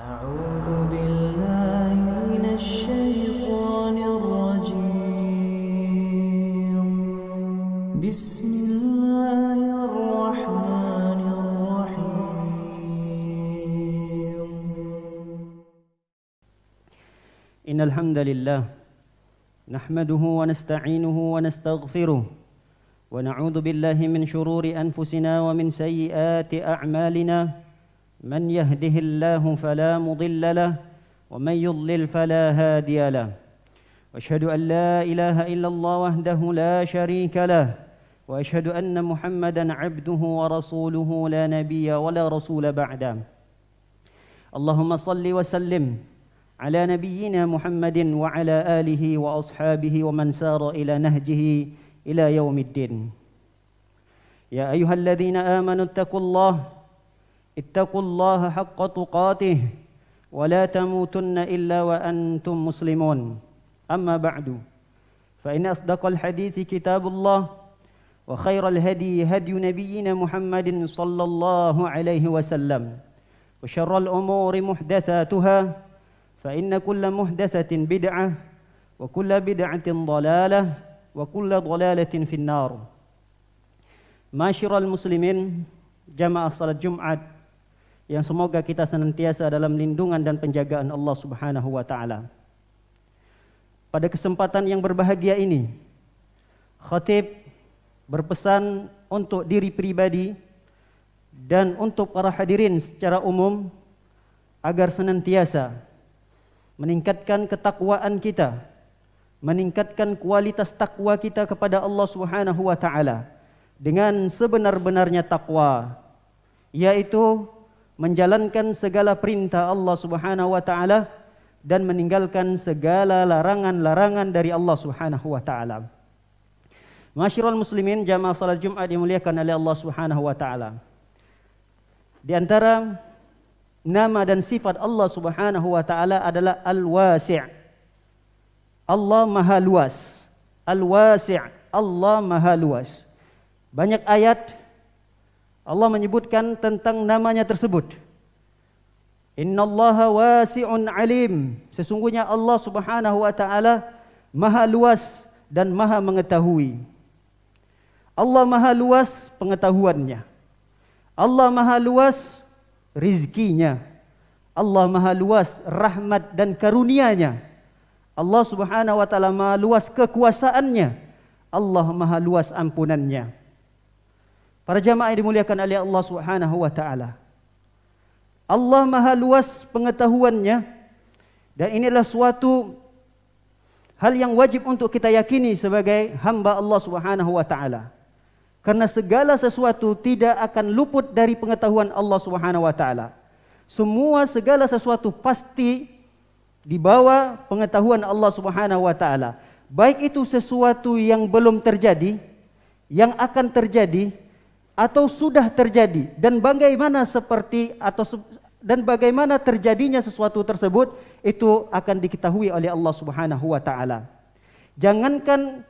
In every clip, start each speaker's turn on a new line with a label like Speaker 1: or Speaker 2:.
Speaker 1: أعوذ بالله من الشيطان الرجيم بسم الله الرحمن الرحيم
Speaker 2: إن الحمد لله نحمده ونستعينه ونستغفره ونعوذ بالله من شرور أنفسنا ومن سيئات أعمالنا من يهده الله فلا مضل له ومن يضلل فلا هادي له وأشهد أن لا إله إلا الله وحده لا شريك له وأشهد أن محمدا عبده ورسوله لا نبي ولا رسول بعده اللهم صل وسلم على نبينا محمد وعلى آله وأصحابه ومن سار إلى نهجه إلى يوم الدين يا أيها الذين آمنوا اتقوا الله حق تقاته ولا تموتن إلا وأنتم مسلمون أما بعد فإن أصدق الحديث كتاب الله وخير الهدي هدي نبينا محمد صلى الله عليه وسلم وشر الأمور محدثاتها فإن كل محدثة بدعة وكل بدعة ضلالة وكل ضلالة في النار Masyiral muslimin, jamaah salat Jumat yang semoga kita senantiasa dalam lindungan dan penjagaan Allah Subhanahu wa taala. Pada kesempatan yang berbahagia ini, khatib berpesan untuk diri pribadi dan untuk para hadirin secara umum agar senantiasa meningkatkan ketakwaan kita, meningkatkan kualitas takwa kita kepada Allah Subhanahu wa taala dengan sebenar-benarnya takwa, yaitu menjalankan segala perintah Allah Subhanahu wa taala dan meninggalkan segala larangan-larangan dari Allah Subhanahu wa taala. Masyiral muslimin, jamaah salat Jumat dimuliakan oleh Allah Subhanahu wa taala. Di antara nama dan sifat Allah Subhanahu wa taala adalah Al-Wasi'. Allah Maha Luas. Al-Wasi', Allah Maha Luas. Banyak ayat Allah menyebutkan tentang namanya tersebut. Innallaha wasi'un alim. Sesungguhnya Allah Subhanahu wa taala Maha Luas dan Maha mengetahui. Allah Maha Luas pengetahuannya. Allah Maha Luas rizkinya. Allah Maha Luas rahmat dan karunia-Nya. Allah Subhanahu wa taala Maha Luas kekuasaannya. Allah Maha Luas ampunannya. Para jamaah yang dimuliakan oleh Allah Subhanahu wa taala, Allah Maha Luas pengetahuannya, dan inilah suatu hal yang wajib untuk kita yakini sebagai hamba Allah Subhanahu wa taala. Karena segala sesuatu tidak akan luput dari pengetahuan Allah Subhanahu wa taala. Segala sesuatu pasti di bawah pengetahuan Allah Subhanahu wa taala. Baik itu sesuatu yang belum terjadi, yang akan terjadi, atau sudah terjadi, dan bagaimana terjadinya sesuatu tersebut itu akan diketahui oleh Allah Subhanahu wa taala. Jangankan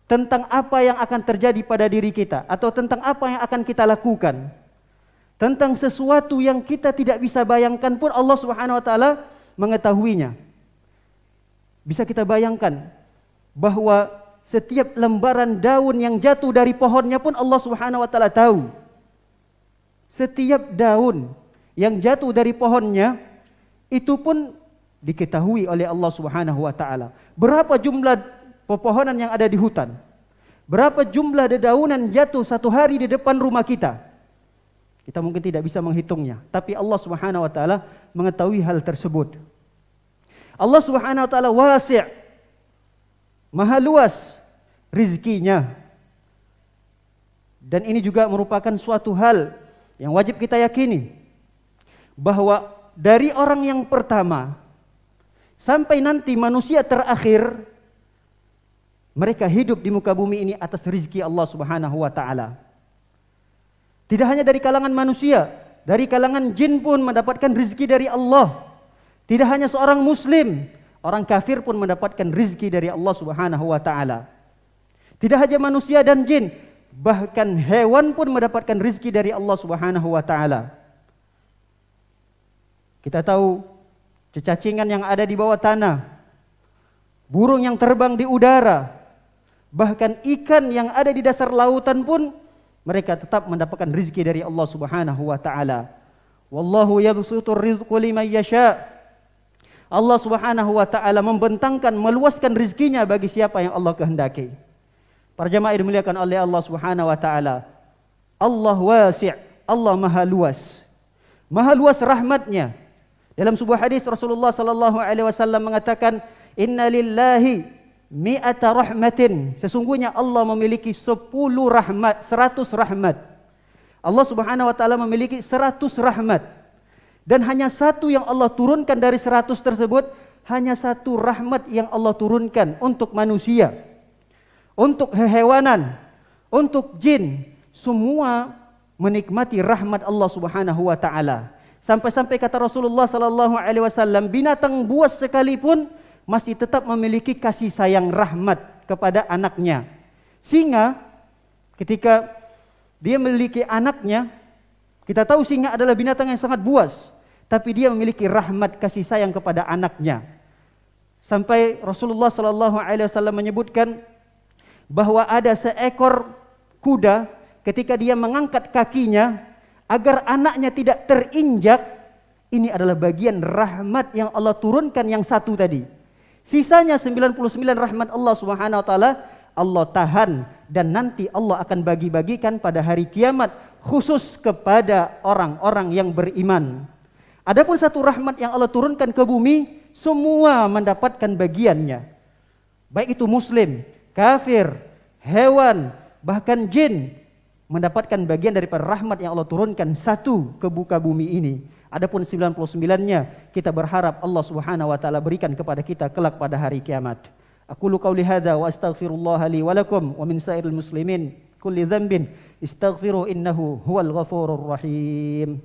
Speaker 2: tentang apa yang akan terjadi pada diri kita atau tentang apa yang akan kita lakukan, tentang sesuatu yang kita tidak bisa bayangkan pun Allah Subhanahu wa taala mengetahuinya. Bisa kita bayangkan bahwa setiap lembaran daun yang jatuh dari pohonnya pun Allah Subhanahu wa taala tahu. Setiap daun yang jatuh dari pohonnya itu pun diketahui oleh Allah Subhanahu wa taala. Berapa jumlah pepohonan yang ada di hutan? Berapa jumlah dedaunan jatuh satu hari di depan rumah kita? Kita mungkin tidak bisa menghitungnya, tapi Allah Subhanahu wa taala mengetahui hal tersebut. Allah Subhanahu wa taala wasi', Maha luas rizkinya. Dan ini juga merupakan suatu hal yang wajib kita yakini, bahwa dari orang yang pertama sampai nanti manusia terakhir, mereka hidup di muka bumi ini atas rizki Allah Subhanahu wa taala. Tidak hanya dari kalangan manusia, dari kalangan jin pun mendapatkan rizki dari Allah. Tidak hanya seorang muslim, orang kafir pun mendapatkan rizki dari Allah Subhanahu wa taala. Tidak hanya manusia dan jin, bahkan hewan pun mendapatkan rizki dari Allah Subhanahu wa taala. Kita tahu cacingan yang ada di bawah tanah, burung yang terbang di udara, bahkan ikan yang ada di dasar lautan pun mereka tetap mendapatkan rizki dari Allah Subhanahu wa taala. Wallahu yabsutur rizqa liman yasha. Allah Subhanahu wa taala membentangkan, meluaskan rizkinya bagi siapa yang Allah kehendaki. Para jamaah yang dimuliakan oleh Allah Subhanahu wa taala, Allah wasi', Allah maha luas. Maha luas rahmatnya. Dalam sebuah hadis Rasulullah sallallahu alaihi wasallam mengatakan, "Inna lillahi mi'ata rahmatin." Sesungguhnya Allah memiliki 10 rahmat, 100 rahmat. Allah Subhanahu wa taala memiliki 100 rahmat. Dan hanya satu yang Allah turunkan dari 100 tersebut, hanya satu rahmat yang Allah turunkan untuk manusia, untuk hewanan, untuk jin, semua menikmati rahmat Allah Subhanahu wa taala. Sampai-sampai kata Rasulullah sallallahu alaihi wasallam, binatang buas sekalipun masih tetap memiliki kasih sayang rahmat kepada anaknya. Singa ketika dia memiliki anaknya, kita tahu singa adalah binatang yang sangat buas, tapi dia memiliki rahmat kasih sayang kepada anaknya. Sampai Rasulullah sallallahu alaihi wasallam menyebutkan bahwa ada seekor kuda ketika dia mengangkat kakinya agar anaknya tidak terinjak, ini adalah bagian rahmat yang Allah turunkan yang satu tadi. Sisanya 99 rahmat Allah Subhanahu wa taala Allah tahan dan nanti Allah akan bagi-bagikan pada hari kiamat khusus kepada orang-orang yang beriman. Adapun satu rahmat yang Allah turunkan ke bumi, semua mendapatkan bagiannya. Baik itu muslim, kafir, hewan, bahkan jin mendapatkan bagian daripada rahmat yang Allah turunkan satu ke muka bumi ini. Adapun 99-nya kita berharap Allah Subhanahu wa taala berikan kepada kita kelak pada hari kiamat. Aqulu qauli hadza wa astaghfirullah li wa lakum wa min sa'iril muslimin kulli dhanbin istaghfiru innahu huwal ghafurur rahim.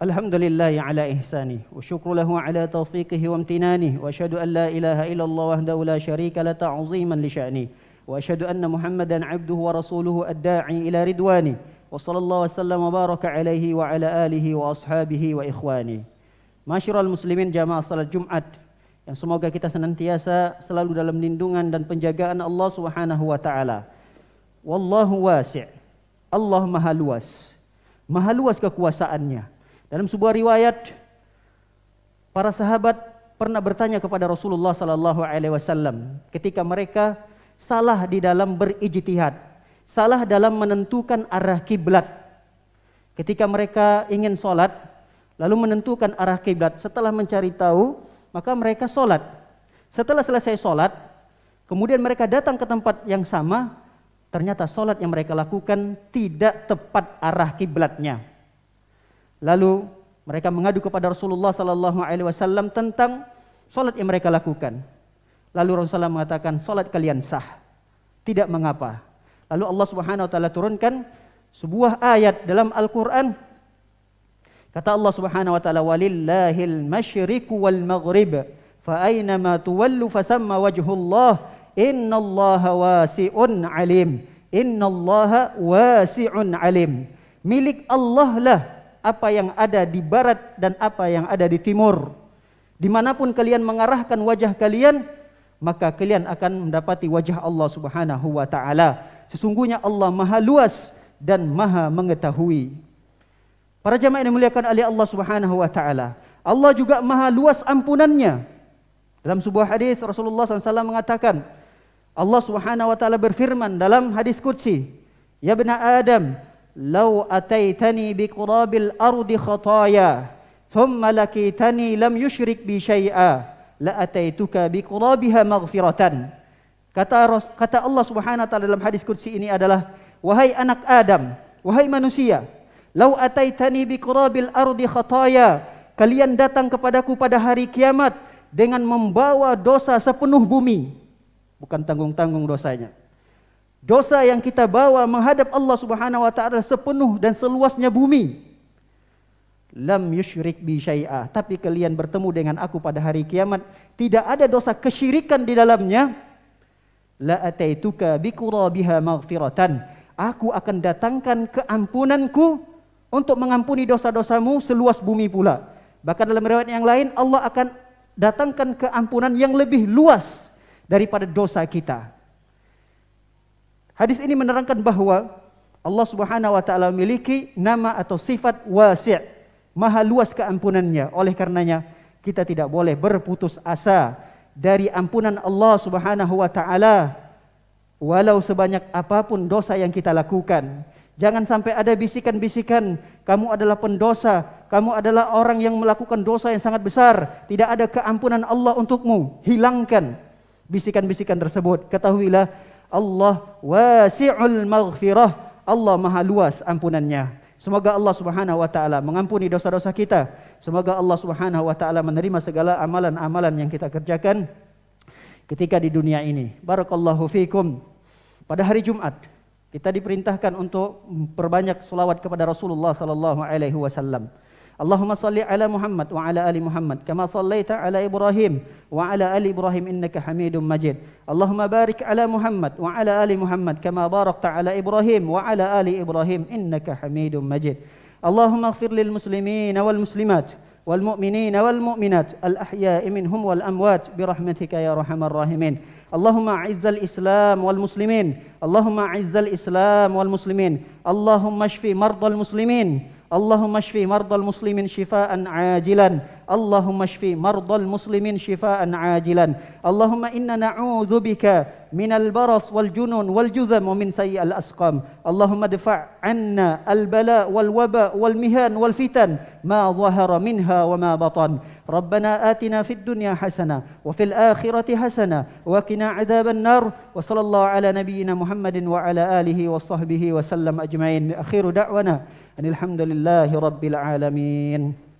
Speaker 2: Alhamdulillah ala ihsani wa syukru lahu ala taufiqihi wa amtinani wa asyhadu an la ilaha illallah wahdahu la syarika la ta'ziman li sya'ni wa asyhadu anna Muhammadan 'abduhu wa rasuluhu ad-da'i ila ridwani wa sallallahu wasallam wa baraka alaihi wa ala alihi wa ashabihi wa ikhwani. Masyiral muslimin jamaah salat Jumat yang semoga kita senantiasa selalu dalam lindungan dan penjagaan Allah Subhanahu wa taala. Wallahu wasi'. Allah maha luas. Maha luas kekuasaannya. Dalam sebuah riwayat, para sahabat pernah bertanya kepada Rasulullah sallallahu alaihi wasallam ketika mereka salah di dalam berijtihad, salah dalam menentukan arah kiblat. Ketika mereka ingin sholat, lalu menentukan arah kiblat, setelah mencari tahu, maka mereka sholat. Setelah selesai sholat, kemudian mereka datang ke tempat yang sama, ternyata sholat yang mereka lakukan tidak tepat arah kiblatnya. Lalu mereka mengadu kepada Rasulullah sallallahu alaihi wasallam tentang salat yang mereka lakukan. Lalu Rasulullah mengatakan, salat kalian sah, tidak mengapa. Lalu Allah Subhanahu wa taala turunkan sebuah ayat dalam Al-Qur'an. Kata Allah Subhanahu wa taala, walillahil masyriqu wal maghrib fa aina ma tuwallu fa thamma wajhullah innallaha wasi'un alim. Innallaha wasi'un alim. Milik Allah lah apa yang ada di barat dan apa yang ada di timur. Dimanapun kalian mengarahkan wajah kalian, maka kalian akan mendapati wajah Allah Subhanahu wa ta'ala. Sesungguhnya Allah maha luas dan maha mengetahui. Para jamaah yang dimuliakan oleh Allah Subhanahu wa ta'ala, Allah juga maha luas ampunannya. Dalam sebuah hadis Rasulullah SAW mengatakan, Allah Subhanahu wa ta'ala berfirman dalam hadis qudsi, ya bani Adam, "Lau ataitani biqurabil ardi khataya, thumma lakitani lam yushrik bi syai'a, la ataituka biqurabiha maghfiratan." Kata Allah Subhanahu wa taala dalam hadis qudsi ini adalah, wahai anak Adam, wahai manusia, lau ataitani biqurabil ardi khataya, kalian datang kepadaku pada hari kiamat dengan membawa dosa sepenuh bumi. Bukan tanggung-tanggung dosanya. Dosa yang kita bawa menghadap Allah Subhanahu wa taala sepenuh dan seluasnya bumi. lam yusyrik bi syai'a, tapi kalian bertemu dengan aku pada hari kiamat tidak ada dosa kesyirikan di dalamnya, la ataituka biqurabiha maghfiratan, aku akan datangkan keampunanku untuk mengampuni dosa-dosamu seluas bumi pula. Bahkan dalam riwayat yang lain Allah akan datangkan keampunan yang lebih luas daripada dosa kita. Hadis ini menerangkan bahwa Allah Subhanahu wa taala memiliki nama atau sifat wasi', maha luas keampunannya. Oleh karenanya kita tidak boleh berputus asa dari ampunan Allah Subhanahu wa taala walau sebanyak apapun dosa yang kita lakukan. Jangan sampai ada bisikan-bisikan, kamu adalah pendosa, kamu adalah orang yang melakukan dosa yang sangat besar, tidak ada keampunan Allah untukmu. Hilangkan bisikan-bisikan tersebut. Ketahuilah Allah wasi'ul maghfirah, Allah maha luas ampunannya. Semoga Allah Subhanahu wa taala mengampuni dosa-dosa kita. Semoga Allah Subhanahu wa taala menerima segala amalan-amalan yang kita kerjakan ketika di dunia ini. Barakallahu fikum. Pada hari Jumat kita diperintahkan untuk perbanyak selawat kepada Rasulullah sallallahu alaihi wasallam. Allahumma salli ala Muhammad wa ala ali Muhammad kama sallaita ala Ibrahim wa ala ali Ibrahim innaka Hamidum Majid. Allahumma barik ala Muhammad wa ala ali Muhammad kama barakta ala Ibrahim wa ala ali Ibrahim innaka Hamidum Majid. Allahumma ighfir lil muslimin wal muslimat wal mu'minin wal mu'minat al ahya'i minhum wal amwat bi rahmatika ya arhamar rahimin. Allahumma a'izzal Islam wal muslimin. Allahumma a'izzal Islam wal muslimin. Allahumma shfi mardal muslimin. Allahumma shfi mardal muslimin shifaan ajilan. Allahumma shfi mardal muslimin shifaan ajilan. Allahumma inna na'udzubika minal baras wal junun wal juzam wa min sayyi'il asqam. Allahumma dfa' 'anna al bala wal waba wal mihan wal fitan ma dhahara minha wa ma batan. Rabbana atina fid dunya hasanah wa fil akhirati hasanah wa qina 'adzaban nar. Wa sallallahu ala nabiyyina Muhammadin wa ala alihi wa sahbihi wa sallam ajma'in. Akhiru da'wana alhamdulillahi rabbil alamin.